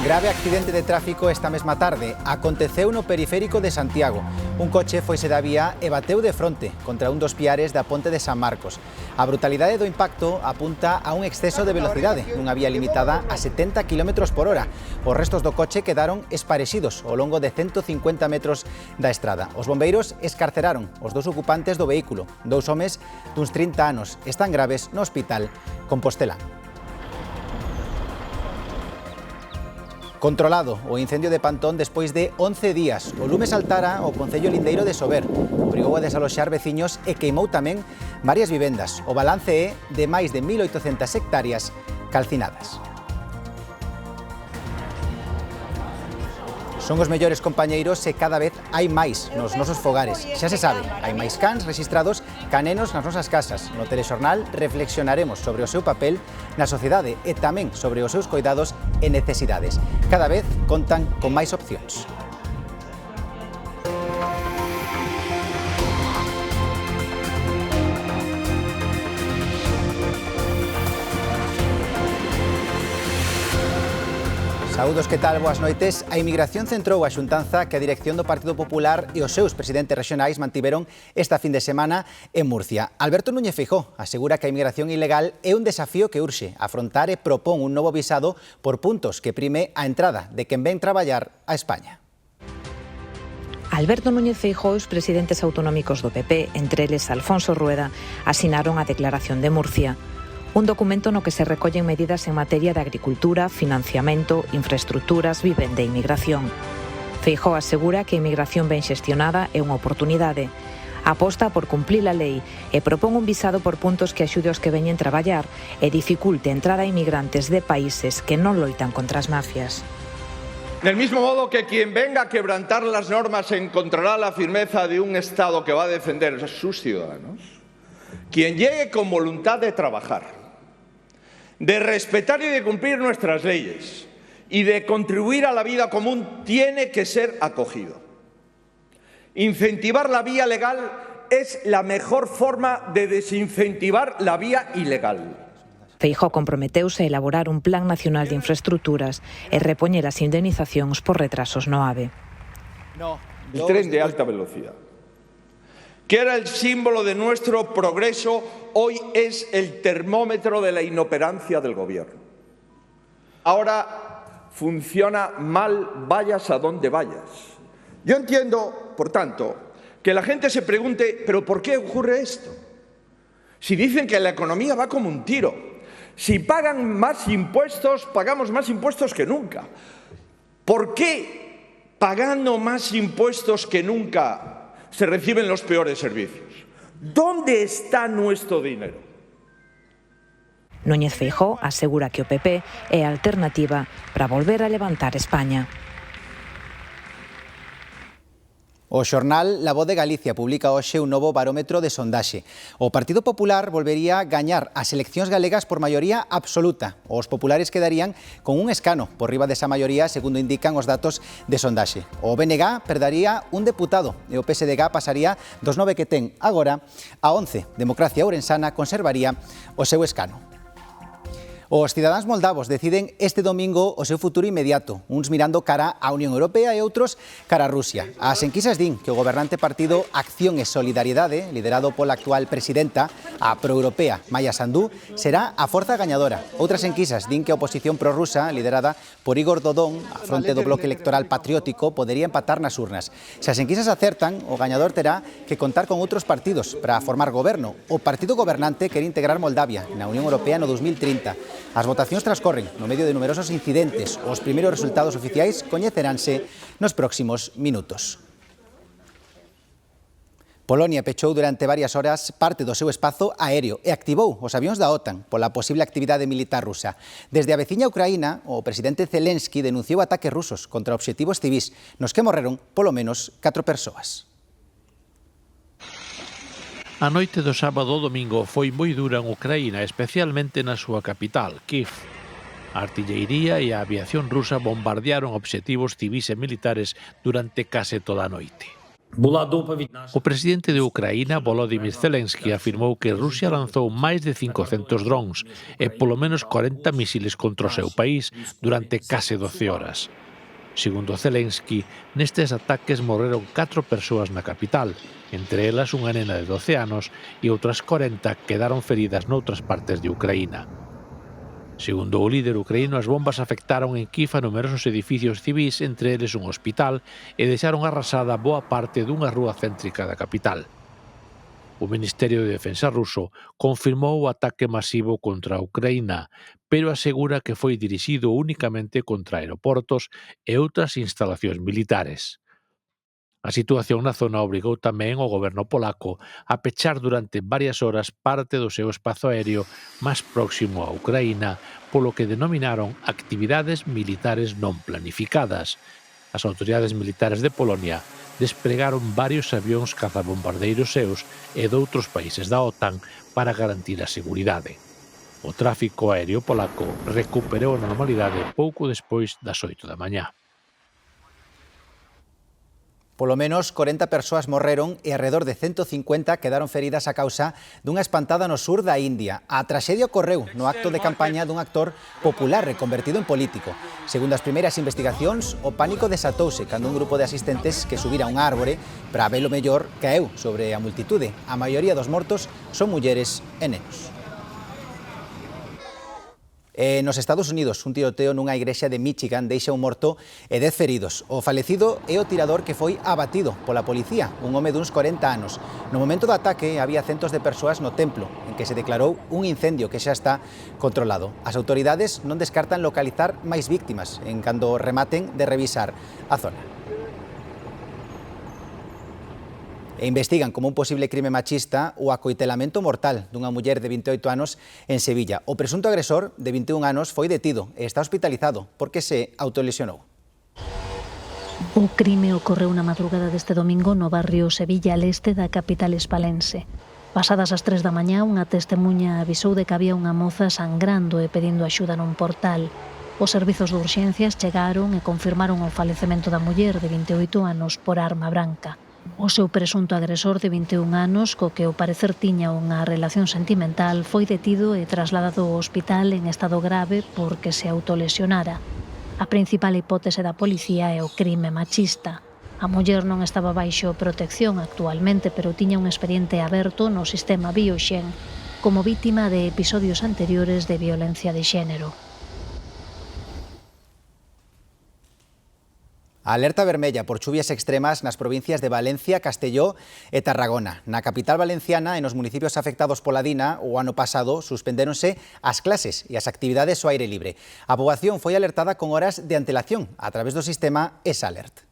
Grave accidente de tráfico esta mesma tarde. Aconteceu no periférico de Santiago. Un coche foise da vía e bateu de fronte contra un dos piares da ponte de San Marcos. A brutalidade do impacto apunta a un exceso de velocidade nunha vía limitada a 70 km por hora. Os restos do coche quedaron esparexidos ao longo de 150 metros da estrada. Os bombeiros escarceraron os dous ocupantes do vehículo. Dous homes duns 30 anos están graves no hospital Compostela. Controlado o incendio de Pantón despois de 11 días. O lume saltara ao concello lindeiro de Sober. Obrigou a desaloxar veciños e queimou tamén varias vivendas. O balance é de máis de 1.800 hectáreas calcinadas. Son os mellores compañeiros e cada vez hai máis nos nosos fogares. Xa se sabe, hai máis cans rexistrados ca nenos nas nosas casas. No telexornal reflexionaremos sobre o seu papel na sociedade e tamén sobre os seus coidados e necesidades. Cada vez contan con máis opcións. Saúdos, que tal? Boas noites. A inmigración centrou a xuntanza que a dirección do Partido Popular e os seus presidentes rexionais mantiveron esta fin de semana en Murcia. Alberto Núñez Feijóo asegura que a inmigración ilegal é un desafío que urxe afrontar e propón un novo visado por puntos que prime a entrada de quen ven traballar a España. Alberto Núñez Feijóo e os presidentes autonómicos do PP, entre eles Alfonso Rueda, asinaron a Declaración de Murcia. Un documento no que se recollen medidas en materia de agricultura, financiamento, infraestructuras, vivenda e inmigración. Feijóo asegura que a inmigración ben xestionada é unha oportunidade. Aposta por cumplir a lei e propón un visado por puntos que axude aos que veñen traballar e dificulte a entrada a inmigrantes de países que non loitan contra as mafias. Del mismo modo que quien venga a quebrantar las normas encontrará la firmeza de un Estado que va a defender a sus ciudadanos. Quien llegue con voluntad de trabajar, de respetar y de cumplir nuestras leyes y de contribuir a la vida común tiene que ser acogido. Incentivar la vía legal es la mejor forma de desincentivar la vía ilegal. Feijóo comprometeuse a elaborar un plan nacional de infraestructuras e repoñer as indemnizacións por retrasos no AVE. El tren de alta velocidad, que era el símbolo de nuestro progreso, hoy es el termómetro de la inoperancia del gobierno. Ahora funciona mal, vayas a donde vayas. Yo entiendo, por tanto, que la gente se pregunte, ¿pero por qué ocurre esto? Si dicen que la economía va como un tiro, si pagan más impuestos, pagamos más impuestos que nunca. ¿Por qué, pagando más impuestos que nunca, se reciben los peores servicios? ¿Dónde está nuestro dinero? Núñez Feijóo asegura que o PP é a alternativa para volver a levantar España. O xornal La Voz de Galicia publica hoxe un novo barómetro de sondaxe. O Partido Popular volvería a gañar as eleccións galegas por maioría absoluta. Os populares quedarían con un escano por riba desa maioría, segundo indican os datos de sondaxe. O BNG perdería un deputado e o PSDG pasaría dos 9 que ten agora a 11. Democracia Ourensana conservaría o seu escano. Os cidadáns moldavos deciden este domingo o seu futuro inmediato, uns mirando cara á Unión Europea e outros cara a Rusia. As enquisas din que o gobernante partido Acción e Solidariedade, liderado pola actual presidenta, a proeuropea Maya Sandu, será a forza gañadora. Outras enquisas din que a oposición prorrusa, liderada por Igor Dodon, a fronte do bloque electoral patriótico, podería empatar nas urnas. Se as enquisas acertan, o gañador terá que contar con outros partidos para formar goberno. O partido gobernante quere integrar Moldavia na Unión Europea no 2030. As votacións transcorren no medio de numerosos incidentes. Os primeiros resultados oficiais coñeceránse nos próximos minutos. Polonia pechou durante varias horas parte do seu espazo aéreo e activou os avións da OTAN pola posible actividade militar rusa. Desde a veciña Ucraína, o presidente Zelensky denunciou ataques rusos contra obxectivos civís, nos que morreron polo menos 4 persoas. A noite do sábado ao domingo foi moi dura en Ucraína, especialmente na súa capital, Kiev. A artillería e a aviación rusa bombardearon obxectivos civís e militares durante case toda a noite. O presidente de Ucraína, Volodymyr Zelensky, afirmou que Rusia lanzou máis de 500 drons e polo menos 40 misiles contra o seu país durante case 12 horas. Segundo Zelensky, nestes ataques morreron 4 persoas na capital, entre elas unha nena de 12 anos e outras 40 quedaron feridas noutras partes de Ucraína. Segundo o líder ucraíno, as bombas afectaron en Kiev a numerosos edificios civís, entre eles un hospital, e deixaron arrasada boa parte dunha rúa céntrica da capital. O Ministerio de Defensa ruso confirmou o ataque masivo contra a Ucraína, pero asegura que foi dirixido únicamente contra aeroportos e outras instalacións militares. A situación na zona obrigou tamén o goberno polaco a pechar durante varias horas parte do seu espazo aéreo máis próximo a Ucraína, polo que denominaron actividades militares non planificadas. As autoridades militares de Polonia despregaron varios avións cazabombardeiros seus e doutros países da OTAN para garantir a seguridade. O tráfico aéreo polaco recuperou a normalidade pouco despois das 8 da mañá. Polo menos 40 persoas morreron e alrededor de 150 quedaron feridas a causa dunha espantada no sur da India. A traxedia ocorreu no acto de campaña dun actor popular reconvertido en político. Segundo as primeiras investigacións, o pánico desatouse cando un grupo de asistentes que subira a un árbore para velo mellor caeu sobre a multitude. A maioría dos mortos son mulleres e nenos. Nos Estados Unidos, un tiroteo nunha igrexa de Michigan deixa un morto e 10 feridos. O falecido é o tirador que foi abatido pola policía, un home duns 40 anos. No momento do ataque había centos de persoas no templo, en que se declarou un incendio que xa está controlado. As autoridades non descartan localizar máis víctimas en cando rematen de revisar a zona. E investigan como un posible crime machista o acoitelamento mortal dunha muller de 28 anos en Sevilla. O presunto agresor, de 21 anos, foi detido e está hospitalizado porque se autolesionou. O crime ocorreu na madrugada deste domingo no barrio Sevilla Leste da capital hispalense. Pasadas as 3 da mañá, unha testemuña avisou de que había unha moza sangrando e pedindo axuda nun portal. Os servizos de urxencias chegaron e confirmaron o falecemento da muller de 28 anos por arma branca. O seu presunto agresor de 21 anos, co que ao parecer tiña unha relación sentimental, foi detido e trasladado ao hospital en estado grave porque se autolesionara. A principal hipótese da policía é o crime machista. A muller non estaba baixo protección actualmente, pero tiña un expediente aberto no sistema Bioxen como vítima de episodios anteriores de violencia de xénero. A alerta vermella por chuvias extremas nas provincias de Valencia, Castelló e Tarragona. Na capital valenciana e nos municipios afectados pola Dina, o ano pasado suspendéronse as clases e as actividades ao aire libre. A poboación foi alertada con horas de antelación a través do sistema ESALERT.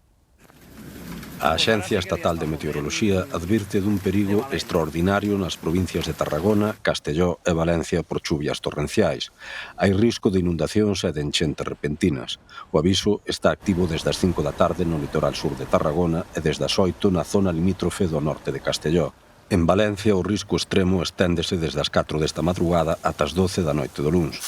A Axencia Estatal de Meteoroloxía advirte dun perigo extraordinario nas provincias de Tarragona, Castelló e Valencia por chuvias torrenciais. Hai risco de inundacións e de enchentes repentinas. O aviso está activo desde as 5 da tarde no litoral sur de Tarragona e desde as 8 na zona limítrofe do norte de Castelló. En Valencia, o risco extremo esténdese desde as 4 desta madrugada ata as 12 da noite do luns.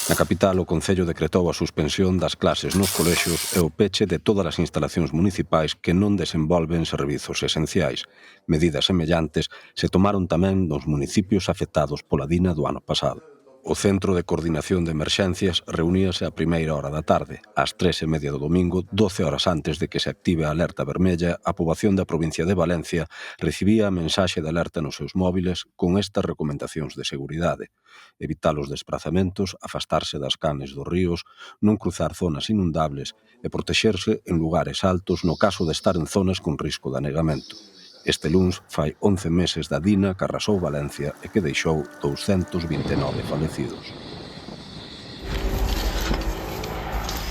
Na capital, o Concello decretou a suspensión das clases nos colexios e o peche de todas as instalacións municipais que non desenvolven servizos esenciais. Medidas semellantes se tomaron tamén nos municipios afectados pola Dina do ano pasado. O Centro de Coordinación de Emerxencias reuníase a primeira hora da tarde. Ás 3:30 do domingo, 12 horas antes de que se active a alerta vermella, a poboación da provincia de Valencia recibía a mensaxe de alerta nos seus móviles con estas recomendacións de seguridade: evitar os desplazamentos, afastarse das canes dos ríos, non cruzar zonas inundables e protexerse en lugares altos no caso de estar en zonas con risco de anegamento. Este luns fai 11 meses da Dina que arrasou Valencia e que deixou 229 falecidos.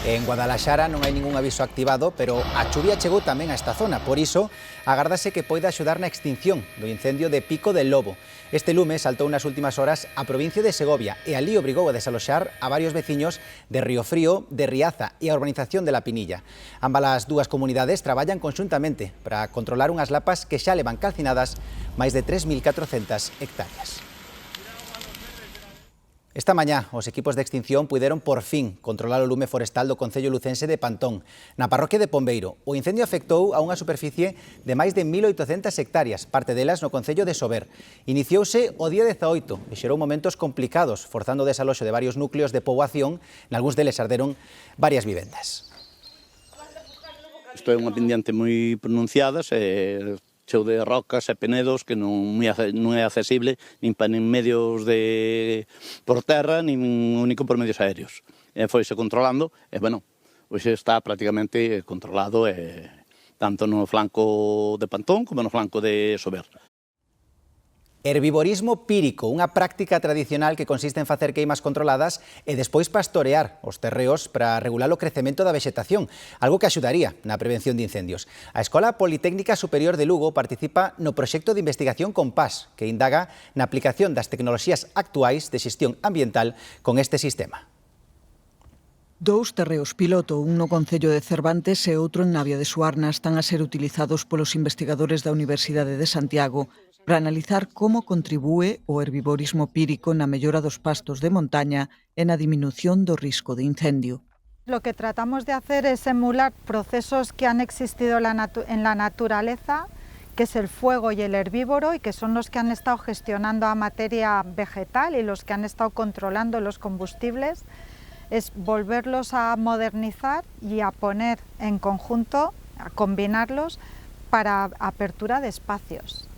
En Guadalaxara non hai ningún aviso activado, pero a chuvia chegou tamén a esta zona. Por iso, agárdase que poida axudar na extinción do incendio de Pico del Lobo. Este lume saltou nas últimas horas a provincia de Segovia e alí obrigou a desaloxar a varios veciños de Río Frío, de Riaza e a urbanización de La Pinilla. Ambas as dúas comunidades traballan conxuntamente para controlar unhas lapas que xa levan calcinadas máis de 3.400 hectáreas. Esta mañá, os equipos de extinción puideron por fin controlar o lume forestal do concello lucense de Pantón. Na parroquia de Pombeiro, o incendio afectou a unha superficie de máis de 1.800 hectáreas, parte delas no concello de Sober. Iniciouse o día 18 e xerou momentos complicados, forzando o desaloxo de varios núcleos de poboación, nalgúns deles arderon varias vivendas. Isto é unha pendiente moi pronunciada, cheo de rocas e penedos que non é accesible nin para medios por terra, nin único por medios aéreos. Foise controlando e, bueno, hoxe está prácticamente controlado tanto no flanco de Pantón como no flanco de Sober. Herbivorismo pírico, unha práctica tradicional que consiste en facer queimas controladas e despois pastorear os terreos para regular o crecemento da vexetación, algo que axudaría na prevención de incendios. A Escola Politécnica Superior de Lugo participa no proxecto de investigación Compás, que indaga na aplicación das tecnoloxías actuais de xestión ambiental con este sistema. Dous terreos piloto, un no concello de Cervantes e outro en Navia de Suarna, están a ser utilizados polos investigadores da Universidade de Santiago para analizar como contribúe o herbivorismo pírico na mellora dos pastos de montaña e na diminución do risco de incendio. Lo que tratamos de hacer es emular procesos que han existido en la naturaleza, que es el fuego y el herbívoro, y que son los que han estado gestionando a materia vegetal y los que han estado controlando los combustibles, es volverlos a modernizar y a poner en conjunto, a combinarlos para apertura de espacios.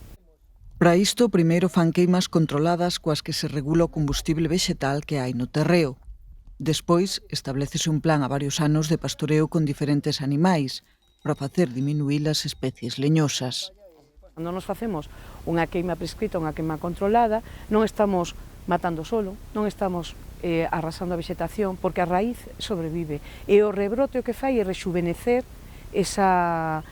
Para isto, primeiro fan queimas controladas coas que se regula o combustible vexetal que hai no terreo. Despois, establecese un plan a varios anos de pastoreo con diferentes animais para facer diminuir as especies leñosas. Cando nos facemos unha queima prescrita, unha queima controlada, non estamos matando solo, non estamos arrasando a vexetación, porque a raíz sobrevive. E o rebrote o que fai é rexuvenecer esa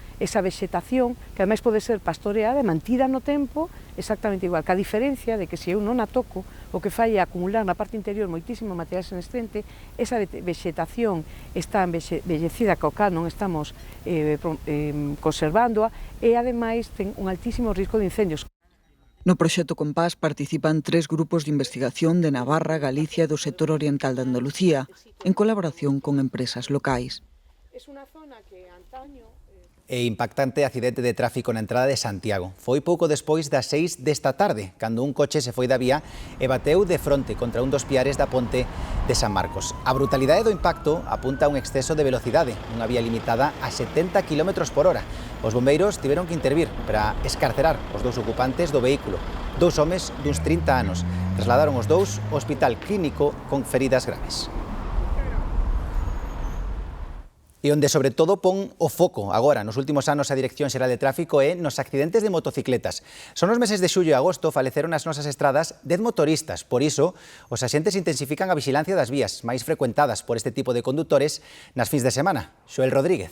vexetación, que ademais pode ser pastoreada e mantida no tempo exactamente igual, que a diferencia de que se eu non a toco, o que fai é acumular na parte interior moitísimo material senescente, esa vexetación está envellecida, que ao cal non estamos conservándoa, e ademais ten un altísimo risco de incendios. No proxecto Compás participan 3 grupos de investigación de Navarra, Galicia e do sector oriental de Andalucía, en colaboración con empresas locais. É unha zona que antaño... E impactante accidente de tráfico na entrada de Santiago. Foi pouco despois das 6 desta tarde, cando un coche se foi da vía e bateu de fronte contra un dos piares da ponte de San Marcos. A brutalidade do impacto apunta a un exceso de velocidade, unha vía limitada a 70 km por hora. Os bombeiros tiveron que intervir para escarcerar os dous ocupantes do vehículo. 2 homes duns 30 anos. Trasladaron os dous ao hospital clínico con feridas graves. E onde sobre todo pon o foco agora nos últimos anos a Dirección Xeral de Tráfico é nos accidentes de motocicletas. Son os meses de xullo e agosto faleceron nas nosas estradas 10 motoristas. Por iso, os axentes intensifican a vixilancia das vías máis frecuentadas por este tipo de condutores nas fins de semana. Xoel Rodríguez.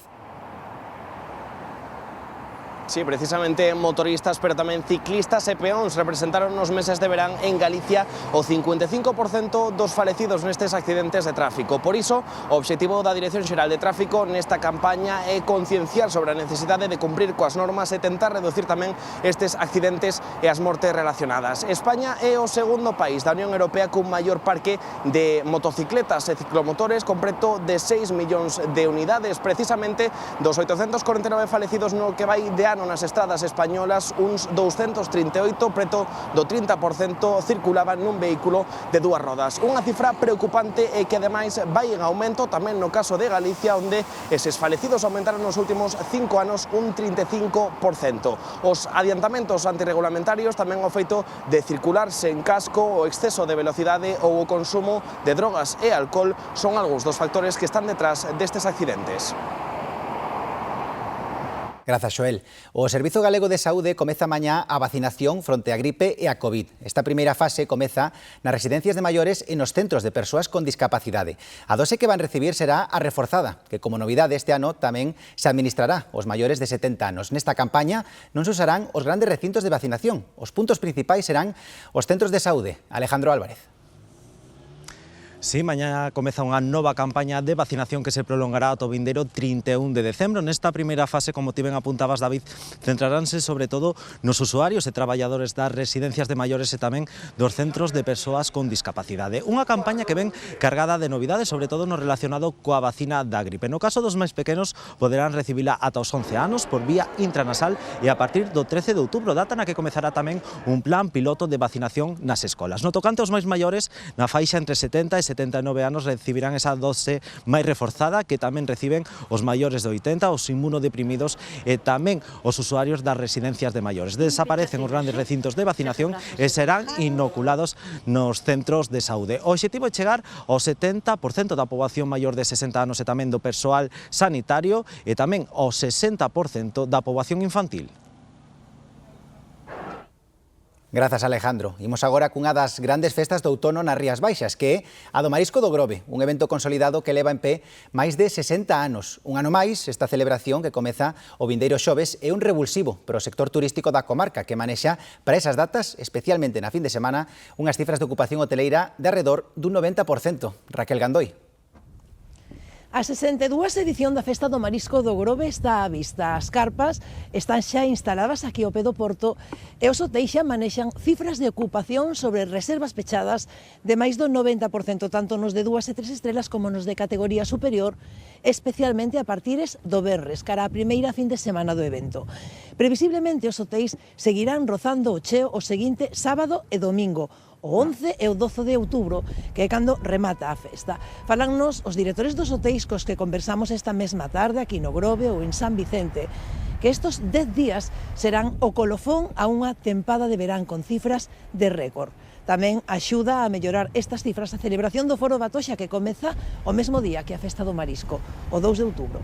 Sí, precisamente motoristas, pero tamén ciclistas e peóns representaron nos meses de verán en Galicia o 55% dos falecidos nestes accidentes de tráfico. Por iso, o obxectivo da Dirección Xeral de Tráfico nesta campaña é concienciar sobre a necesidade de cumprir coas normas e tentar reducir tamén estes accidentes e as mortes relacionadas. España é o segundo país da Unión Europea cun maior parque de motocicletas e ciclomotores, con preto de 6 millóns de unidades. Precisamente, dos 849 falecidos no que vai de ano nas estradas españolas, uns 238, preto do 30%, circulaban nun vehículo de 2 rodas. Unha cifra preocupante e que ademais vai en aumento tamén no caso de Galicia, onde eses falecidos aumentaron nos últimos 5 anos un 35%. Os adiantamentos antirregulamentarios, tamén o feito de circular sen casco, o exceso de velocidade ou o consumo de drogas e alcohol son algúns dos factores que están detrás destes accidentes. Grazas, Xoel. O Servizo Galego de Saúde comeza mañá a vacinación fronte a gripe e a COVID. Esta primeira fase comeza nas residencias de maiores e nos centros de persoas con discapacidade. A dose que van recibir será a reforzada, que como novidade este ano tamén se administrará aos maiores de 70 anos. Nesta campaña non se usarán os grandes recintos de vacinación. Os puntos principais serán os centros de saúde. Alejandro Álvarez. Sí, mañá comeza unha nova campaña de vacinación que se prolongará ata o vindeiro 31 de decembro. Nesta primeira fase, como ti ben apuntabas, David, centraránse sobre todo nos usuarios e traballadores das residencias de maiores e tamén dos centros de persoas con discapacidade. Unha campaña que ven cargada de novidades, sobre todo no relacionado coa vacina da gripe. No caso dos máis pequenos, poderán recibila ata os 11 anos por vía intranasal e a partir do 13 de outubro, data na que comezará tamén un plan piloto de vacinación nas escolas. No tocante aos máis maiores, na faixa entre 70 e 79 anos recibirán esa dose máis reforzada que tamén reciben os maiores de 80, os inmunodeprimidos e tamén os usuarios das residencias de maiores. Desaparecen os grandes recintos de vacinación e serán inoculados nos centros de saúde. O obxectivo é chegar ao 70% da poboación maior de 60 anos e tamén do persoal sanitario e tamén ao 60% da poboación infantil. Grazas, Alejandro. Imos agora cunha das grandes festas do outono nas Rías Baixas, que é a do Marisco do Grove, un evento consolidado que leva en pé máis de 60 anos. Un ano máis, esta celebración que comeza o vindeiro xoves é un revulsivo para o sector turístico da comarca, que manexa para esas datas, especialmente na fin de semana, unhas cifras de ocupación hoteleira de arredor dun 90%. Raquel Gandoi. A 62 edición da Festa do Marisco do Grove está á vista. As carpas están xa instaladas aquí ao pé do porto e os hotéis xa manexan cifras de ocupación sobre reservas pechadas de máis do 90%, tanto nos de 2 e 3 estrelas como nos de categoría superior, especialmente a partires do venres, cara a primeira fin de semana do evento. Previsiblemente os hotéis seguirán rozando o cheo o seguinte sábado e domingo, o 11 e o 12 de outubro, que é cando remata a festa. Falannos os directores dos hotéis cos que conversamos esta mesma tarde aquí no Grove ou en San Vicente, que estos 10 días serán o colofón a unha tempada de verán con cifras de récord. Tamén axuda a mellorar estas cifras a celebración do Foro Batoxa, que comeza o mesmo día que a Festa do Marisco, o 2 de outubro.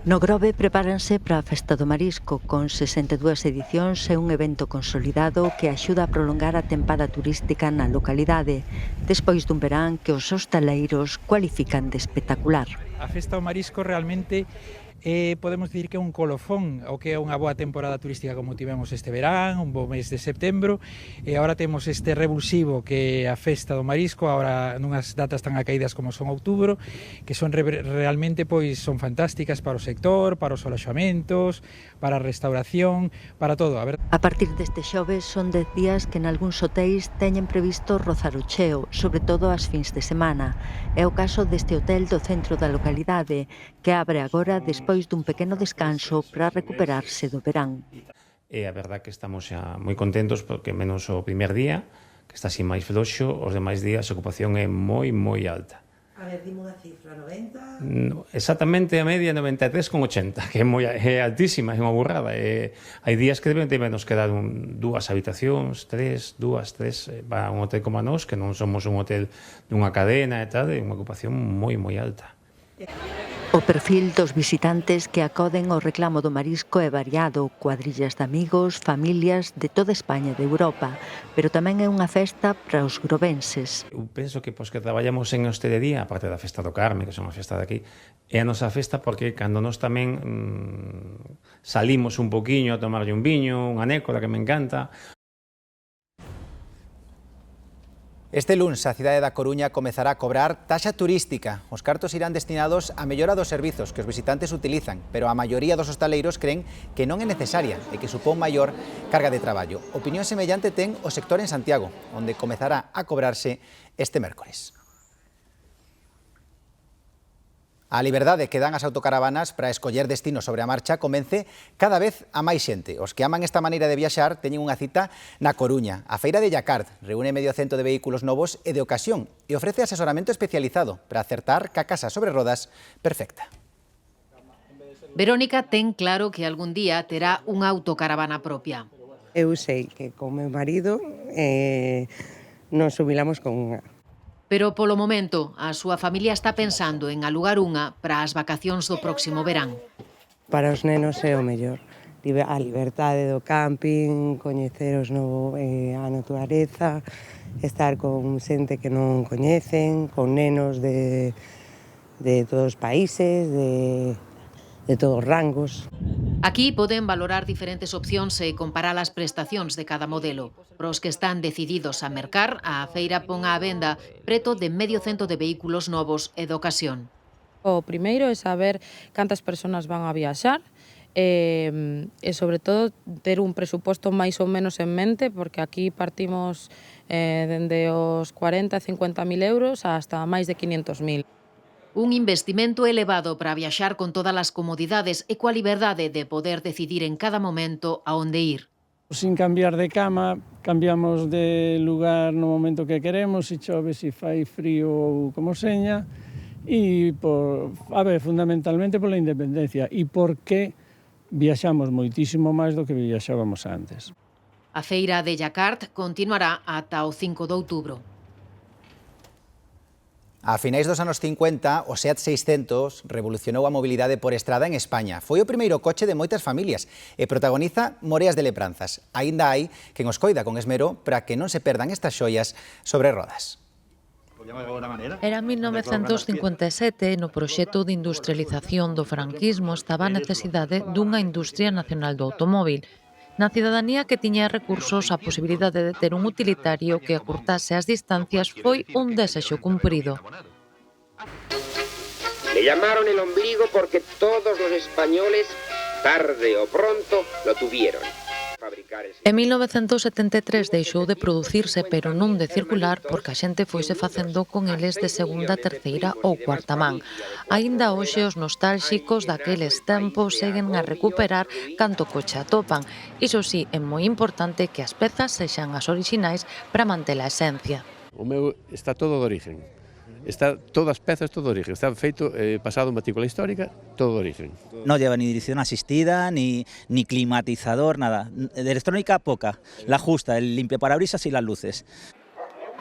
No Grove prepáranse para a Festa do Marisco con 62 edicións e un evento consolidado que axuda a prolongar a tempada turística na localidade, despois dun verán que os hostaleiros cualifican de espectacular. A Festa do Marisco realmente podemos dicir que é un colofón o que é unha boa temporada turística como tivemos este verán, un bo mes de setembro, e agora temos este revulsivo que é a Festa do Marisco, agora nunhas datas tan acaídas como son outubro, que son realmente pois son fantásticas para o sector, para os aloxamentos, para a restauración, para todo. A partir deste xoves son 10 días que nalgúns hotéis teñen previsto rozar o cheo, sobre todo as fins de semana. É o caso deste hotel do centro da localidade, que abre agora despois dun pequeno descanso para recuperarse do verán. E a verdad que estamos xa moi contentos porque menos o primer día, que está así máis floxo, os demais días a ocupación é moi alta. A ver, dime unha cifra, 90? No, exactamente a media 93,80, que é altísima, é unha burrada. Hai días que deben de menos quedar dúas habitacións, tres, para un hotel como a nós, que non somos un hotel dunha cadena e tal, é unha ocupación moi alta. O perfil dos visitantes que acoden ao reclamo do marisco é variado, cuadrillas de amigos, familias de toda España e de Europa, pero tamén é unha festa para os grovenses. Eu penso que que traballamos en hostelería, aparte da Festa do Carme, que son a festa de aquí, é a nosa festa porque cando nós tamén salimos un poquinho a tomarlle un viño, unha nécola que me encanta. Este luns a cidade da Coruña comezará a cobrar taxa turística. Os cartos irán destinados á mellora dos servizos que os visitantes utilizan, pero a maioría dos hostaleiros creen que non é necesaria e que supón maior carga de traballo. Opinión semellante ten o sector en Santiago, onde comezará a cobrarse este mércores. A liberdade que dan as autocaravanas para escoller destino sobre a marcha convence cada vez a máis xente. Os que aman esta maneira de viaxar teñen unha cita na Coruña. A Feira de Jacard reúne medio cento de vehículos novos e de ocasión e ofrece asesoramento especializado para acertar ca casa sobre rodas perfecta. Verónica ten claro que algún día terá unha autocaravana propia. Eu sei que con meu marido nos jubilamos con unha. Pero polo momento, a súa familia está pensando en alugar unha para as vacacións do próximo verán. Para os nenos é o mellor. A liberdade do camping, coñecer a natureza, estar con xente que non coñecen, con nenos de todos os países, de todos os rangos. Aquí poden valorar diferentes opcións e comparar as prestacións de cada modelo. Para os que están decididos a mercar, a feira pon á venda preto de medio cento de vehículos novos e de ocasión. O primeiro é saber cantas persoas van a viaxar e sobre todo ter un presuposto máis ou menos en mente, porque aquí partimos dende os 40 e 50.000 euros hasta máis de 500.000. Un investimento elevado para viaxar con todas as comodidades e coa liberdade de poder decidir en cada momento a onde ir. Sin cambiar de cama, cambiamos de lugar no momento que queremos, se chove, se fai frío ou como seña, e fundamentalmente pola independencia e porque viaxamos moitísimo máis do que viaxábamos antes. A feira de Jacart continuará ata o 5 de outubro. A finais dos anos 50, o Seat 600 revolucionou a mobilidade por estrada en España. Foi o primeiro coche de moitas familias e protagoniza moreas de lembranzas. Aínda hai quen os coida con esmero para que non se perdan estas xoias sobre rodas. Era 1957, no proxecto de industrialización do franquismo estaba a necesidade dunha industria nacional do automóbil. Na cidadanía que tiña recursos, a posibilidade de ter un utilitario que acurtase as distancias foi un desexo cumprido. Le llamaron el ombligo porque todos los españoles, tarde o pronto, lo tuvieron. En 1973 deixou de producirse, pero non de circular, porque a xente foise facendo con eles de segunda, terceira ou cuarta man. Aínda hoxe os nostálxicos daqueles tempos seguen a recuperar canto coche atopan. Iso sí, é moi importante que as pezas sexan as orixinais para manter a esencia. O meu está todo de origen. Está todas as pezas, todo de origen. Está feito, pasado matrícula histórica, todo de origen. No lleva ni dirección asistida, ni climatizador, nada. De electrónica poca. La justa, el limpiaparabrisas y las luces.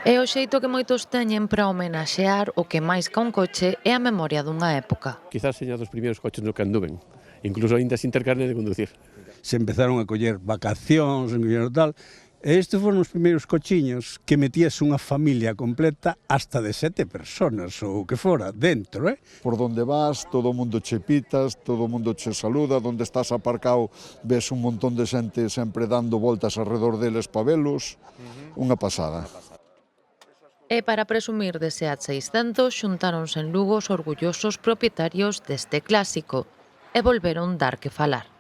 É o xeito que moitos teñen para homenaxear o que máis ca un coche é a memoria dunha época. Quizás seña dos primeiros coches no que anduven, incluso aínda sin ter carne de conducir. Se empezaron a coller vacacións, tal. Estes foron os primeiros cochiños que metías unha familia completa hasta de 7 personas ou que fora dentro, Por donde vas, todo o mundo che pitas, todo o mundo che saluda, donde estás aparcado ves un montón de xente sempre dando voltas alrededor deles pa velos, unha pasada. E para presumir de Seat 600 xuntáronse en Lugo os orgullosos propietarios deste clásico e volveron dar que falar.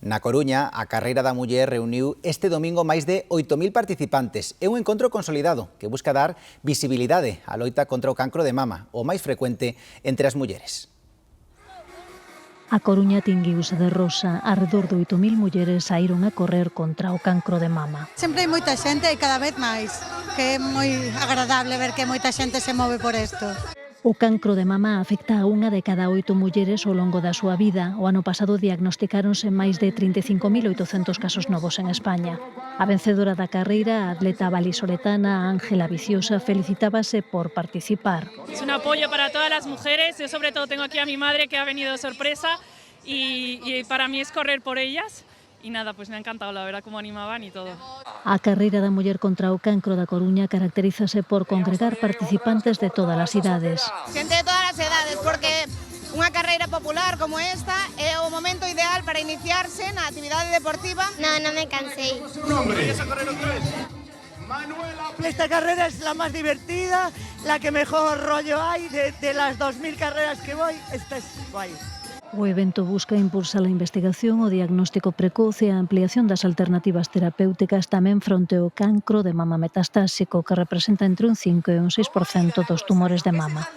Na Coruña, a Carreira da Muller reuniu este domingo máis de 8.000 participantes. É un encontro consolidado que busca dar visibilidade á loita contra o cancro de mama, o máis frecuente entre as mulleres. A Coruña tinguiuse de rosa. Arredor de 8.000 mulleres saíron a correr contra o cancro de mama. Sempre hai moita xente e cada vez máis, que é moi agradable ver que moita xente se move por isto. O cancro de mama afecta a 1 de cada 8 mulleres ao longo da súa vida. O ano pasado diagnosticáronse máis de 35.800 casos novos en España. A vencedora da carreira, a atleta valisoletana Ángela Viciosa, felicitábase por participar. Es un apoyo para todas las mujeres. Yo sobre todo tengo aquí a mi madre que ha venido de sorpresa y para mí es correr por ellas. Y nada, pues me ha encantado, la verdad, cómo animaban y todo. A carreira da muller contra o cancro da Coruña caracterízase por congregar participantes de todas as idades. Xente de todas as edades, porque unha carreira popular como esta é o momento ideal para iniciarse na actividade deportiva. No me cansé. Esta carrera es la más divertida, la que mejor rollo hay de las 2.000 carreras que voy. Esta es guay. O evento busca impulsar a investigación, o diagnóstico precoce e a ampliación das alternativas terapéuticas tamén fronte ao cancro de mama metastásico, que representa entre un 5 e un 6% dos tumores de mama.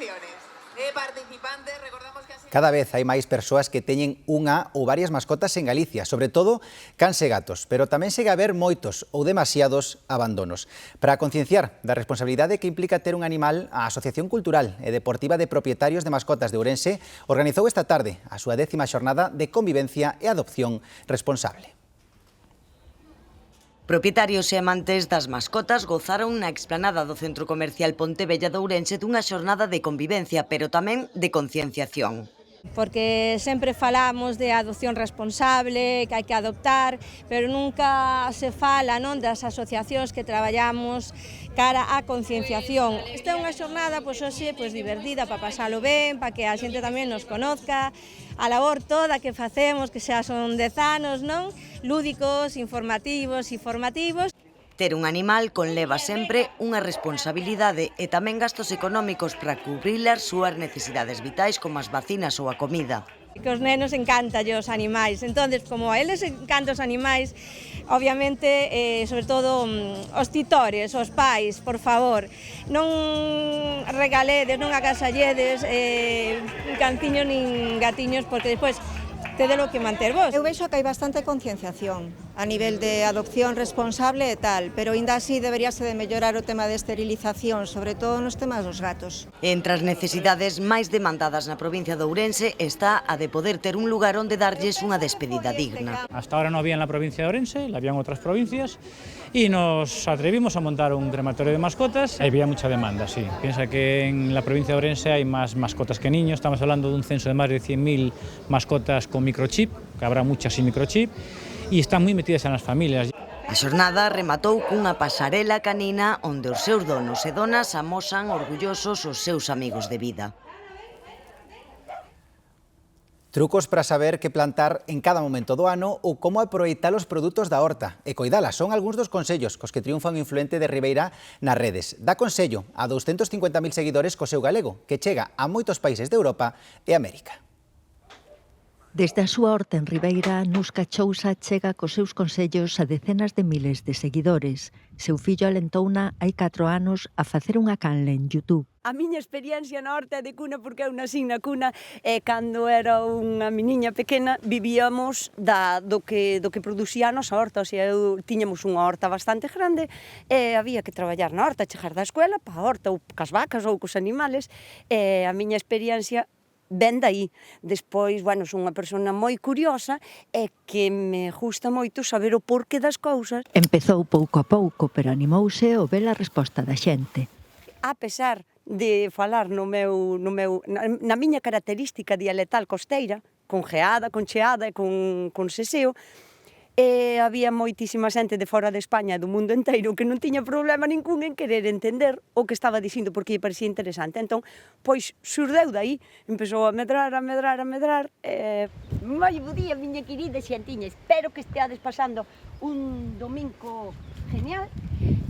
Cada vez hai máis persoas que teñen unha ou varias mascotas en Galicia, sobre todo cans e gatos, pero tamén segue a haber moitos ou demasiados abandonos. Para concienciar da responsabilidade que implica ter un animal, a Asociación Cultural e Deportiva de Propietarios de Mascotas de Ourense organizou esta tarde a súa 10ª xornada de convivencia e adopción responsable. Propietarios e amantes das mascotas gozaron na explanada do Centro Comercial Pontevella de Ourense dunha xornada de convivencia, pero tamén de concienciación. Porque sempre falamos de adopción responsable, que hai que adoptar, pero nunca se fala, non, das asociacións que traballamos cara á concienciación. Esta é unha xornada, hoxe, divertida, para pasalo ben, para que a xente tamén nos conozca, a labor toda que facemos, que xa son 10 anos, non? Lúdicos, informativos e formativos. Ter un animal conleva sempre unha responsabilidade e tamén gastos económicos para cubrir as súas necesidades vitais como as vacinas ou a comida. Que os nenos encantan os animais, entonces como a eles encantan os animais, obviamente, sobre todo os titores, os pais, por favor, non regaledes, non agasalledes canciños nin gatiños, porque despois tedelo que manter vos. Eu vexo que hai bastante concienciación a nivel de adopción responsable e tal, pero ainda así deberíase de mellorar o tema de esterilización, sobre todo nos temas dos gatos. Entre as necesidades máis demandadas na provincia de Ourense está a de poder ter un lugar onde darlles unha despedida digna. Hasta ahora no había en la provincia de Ourense, la había en otras provincias, y nos atrevimos a montar un crematorio de mascotas. Había mucha demanda, sí. Piensa que en la provincia de Ourense hay más mascotas que niños. Estamos hablando de un censo de más de 100.000 mascotas con microchip, que habrá muchas sin microchip, y están moi metidas en las familias. A xornada rematou cunha pasarela canina onde os seus donos e donas amosan orgullosos os seus amigos de vida. Trucos para saber que plantar en cada momento do ano ou como aproveitar os produtos da horta e coidalas son algúns dos consellos cos que triunfa un influente de Ribeira nas redes. Dá consello a 250.000 seguidores co seu galego, que chega a moitos países de Europa e América. Desde a súa horta en Ribeira, Nusca Chousa chega cos seus consellos a decenas de miles de seguidores. Seu fillo alentouna hai 4 anos a facer unha canle en YouTube. A miña experiencia na horta é de cuna porque eu nací na cuna e cando era unha meniña pequena vivíamos do que producía a nosa horta, o sea, tiñamos unha horta bastante grande e había que traballar na horta, chegar da escuela para a horta ou cas vacas ou cos animales e a miña experiencia ven daí. Despois, son unha persona moi curiosa e que me gusta moito saber o porqué das cousas. Empezou pouco a pouco, pero animouse ao ver a resposta da xente. A pesar de falar na miña característica dialectal costeira, con geada, con cheada e con seseo, e había moitísima xente de fora de España e do mundo inteiro que non tiña problema ningún en querer entender o que estaba dicindo porque lle parecía interesante. Entón, pois, xurdeu daí, empezou a medrar. Moi bo día, miña querida xentiña, espero que esteades pasando un domingo genial.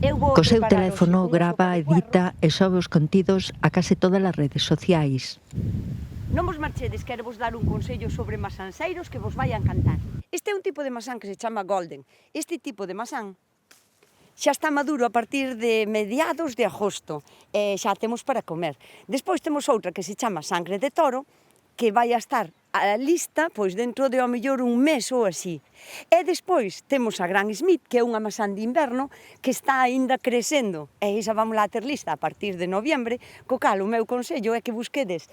Co seu teléfono grava, edita e sobe os contidos a case todas as redes sociais. Non vos marchedes, quero vos dar un consello sobre masanseiros que vos vai a encantar. Este é un tipo de masán que se chama Golden. Este tipo de masán xa está maduro a partir de mediados de agosto e xa temos para comer. Despois temos outra que se chama Sangre de Toro, que vai a estar a lista pois dentro de ao mellor un mes ou así. E despois temos a Gran Smith, que é unha masán de inverno que está aínda crecendo. E esa vamos lá a ter lista a partir de noviembre, co cal o meu consello é que busquedes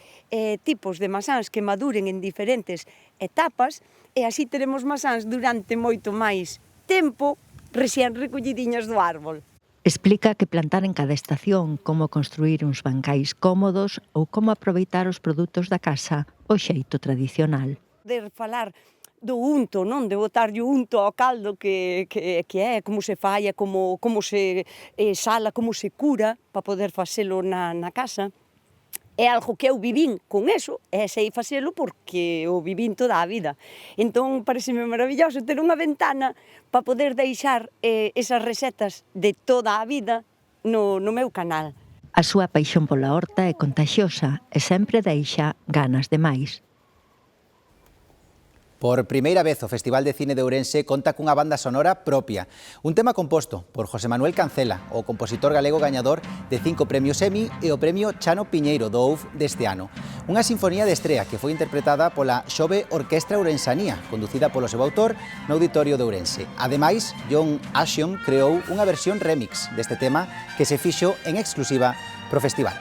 tipos de masáns que maduren en diferentes etapas e así teremos masáns durante moito máis tempo recién recollidiñas do árbol. Explica que plantar en cada estación, como construir uns bancais cómodos ou como aproveitar os produtos da casa o xeito tradicional. De falar do unto, non? De botarlle unto ao caldo que é, como se fai, como se sala, como se cura para poder facelo na casa. É algo que eu vivín con eso, e sei facelo porque o vivín toda a vida. Entón, pareceme maravilloso ter unha ventana para poder deixar esas recetas de toda a vida no meu canal. A súa paixón pola horta é contagiosa e sempre deixa ganas de máis. Por primeira vez o Festival de Cine de Ourense conta cunha banda sonora propia. Un tema composto por José Manuel Cancela, o compositor galego gañador de 5 premios Emmy e o premio Chano Piñeiro do OUF deste ano. Unha sinfonía de estrea que foi interpretada pola Xove Orquestra Ourensanía, conducida polo seu autor no Auditorio de Ourense. Ademais, John Ashton creou unha versión remix deste tema que se fixo en exclusiva pro festival.